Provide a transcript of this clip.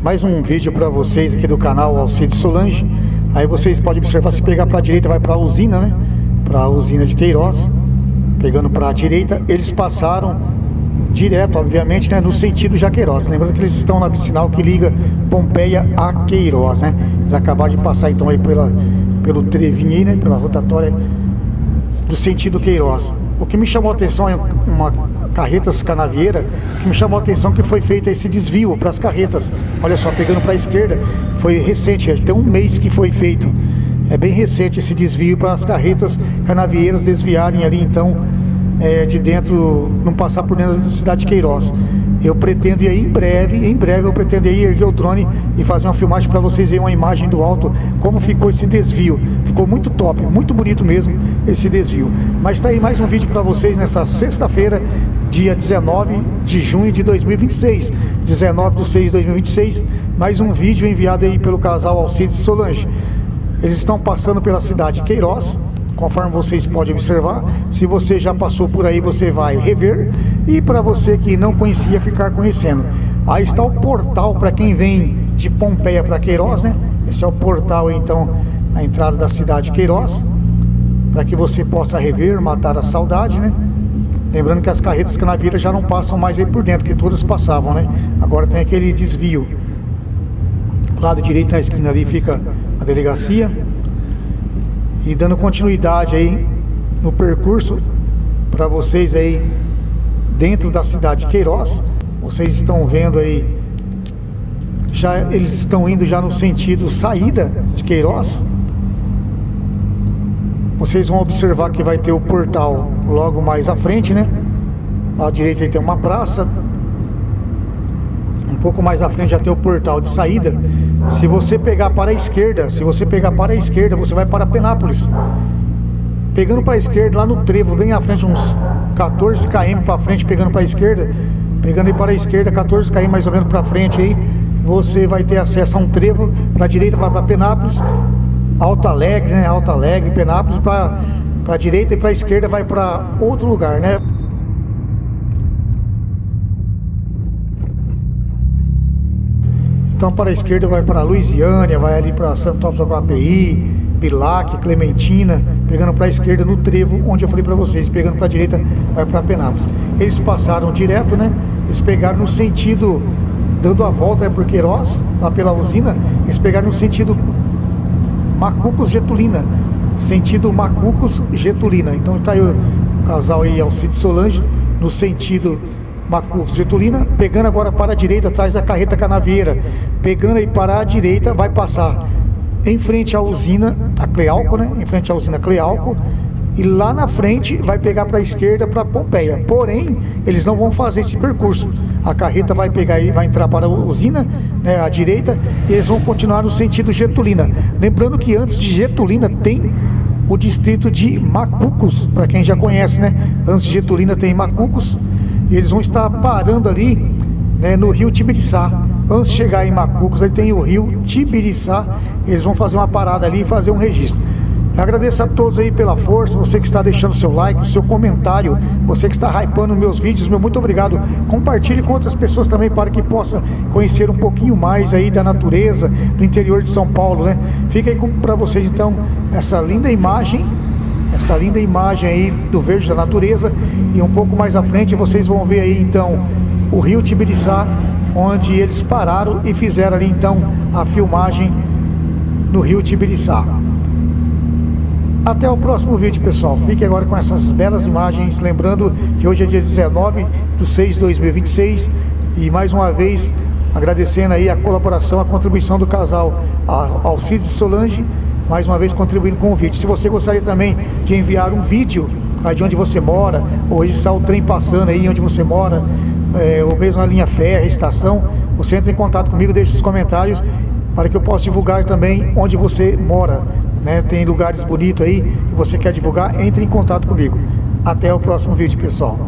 mais um vídeo para vocês aqui do canal Alcides Solange. Aí vocês podem observar, se pegar para a direita vai para a usina, né? Para a usina de Queiroz. Pegando para a direita, eles passaram direto, obviamente, né, no sentido já Queiroz. Lembrando que eles estão na Vicinal que liga Pompeia a Queiroz, né? Eles acabaram de passar então aí pelo trevinho aí, né? Pela rotatória do sentido Queiroz. O que me chamou a atenção é uma carretas canavieira, que me chamou a atenção que foi feito esse desvio para as carretas. Olha só, pegando para a esquerda, foi recente, tem um mês que foi feito. É bem recente esse desvio para as carretas canavieiras desviarem ali então de dentro, não passar por dentro da cidade de Queiroz. Eu pretendo ir em breve eu pretendo ir erguer o drone e fazer uma filmagem para vocês verem uma imagem do alto, como ficou esse desvio. Ficou muito top, muito bonito mesmo esse desvio. Mas tá aí mais um vídeo para vocês nessa sexta-feira, dia 19 de junho de 2026, 19/6/2026, mais um vídeo enviado aí pelo casal Alcides e Solange. Eles estão passando pela cidade de Queiroz, conforme vocês podem observar. Se você já passou por aí, você vai rever, e para você que não conhecia, ficar conhecendo. Aí está o portal para quem vem de Pompeia para Queiroz, né? Esse é o portal então, a entrada da cidade de Queiroz, para que você possa rever, matar a saudade, né? Lembrando que as carretas canavieiras já não passam mais aí por dentro, que todas passavam, né? Agora tem aquele desvio. Do lado direito, na esquina ali, fica a delegacia. E dando continuidade aí no percurso para vocês aí dentro da cidade de Queiroz. Vocês estão vendo aí, já eles estão indo já no sentido saída de Queiroz. Vocês vão observar que vai ter o portal logo mais à frente, né? À direita aí tem uma praça. Um pouco mais à frente já tem o portal de saída. Se você pegar para a esquerda, você vai para Penápolis. Pegando para a esquerda, lá no trevo, bem à frente, uns 14 km para frente, pegando para a esquerda, pegando aí para a esquerda, 14 km mais ou menos para frente aí, você vai ter acesso a um trevo. Para a direita vai para Penápolis, Alto Alegre, né? Alto Alegre, Penápolis. Para a direita e para a esquerda vai para outro lugar, né? Então para a esquerda vai para Luisiânia, vai ali para Santópolis, Aguapeí, Bilac, Clementina, pegando para a esquerda no trevo, onde eu falei para vocês, pegando para a direita vai para Penápolis. Eles passaram direto, né? Eles pegaram no sentido, dando a volta, né, por Queiroz, lá pela usina, eles pegaram no sentido Macucos Getulina, sentido Macucos Getulina. Então está aí o casal aí, Alcides Solange, no sentido Macucos Getulina, pegando agora para a direita, atrás da carreta canavieira, pegando aí para a direita, vai passar em frente à usina, a Clealco, né? Em frente à usina Clealco, e lá na frente vai pegar para a esquerda, para Pompeia. Porém, eles não vão fazer esse percurso. A carreta vai pegar e vai entrar para a usina, né, à direita, e eles vão continuar no sentido Getulina. Lembrando que antes de Getulina tem o distrito de Macucos, para quem já conhece, né? Antes de Getulina tem Macucos. E eles vão estar parando ali, né, no Rio Tibiriçá. Antes de chegar em Macucos, aí tem o Rio Tibiriçá. Eles vão fazer uma parada ali e fazer um registro. Eu agradeço a todos aí pela força, você que está deixando o seu like, o seu comentário, você que está hypando meus vídeos, meu muito obrigado. Compartilhe com outras pessoas também, para que possa conhecer um pouquinho mais aí da natureza do interior de São Paulo, né? Fica aí para vocês então essa linda imagem aí do verde da natureza. E um pouco mais à frente vocês vão ver aí então o Rio Tibiriçá, onde eles pararam e fizeram ali então a filmagem no Rio Tibiriçá. Até o próximo vídeo, pessoal. Fique agora com essas belas imagens, lembrando que hoje é dia 19/6/2026, e mais uma vez agradecendo aí a colaboração, a contribuição do casal Alcides e Solange, mais uma vez contribuindo com o vídeo. Se você gostaria também de enviar um vídeo aí de onde você mora, ou registrar o trem passando aí onde você mora, ou mesmo a linha férrea, a estação, você entra em contato comigo, deixe os comentários para que eu possa divulgar também onde você mora, né? Tem lugares bonitos aí que você quer divulgar, entre em contato comigo. Até o próximo vídeo, pessoal.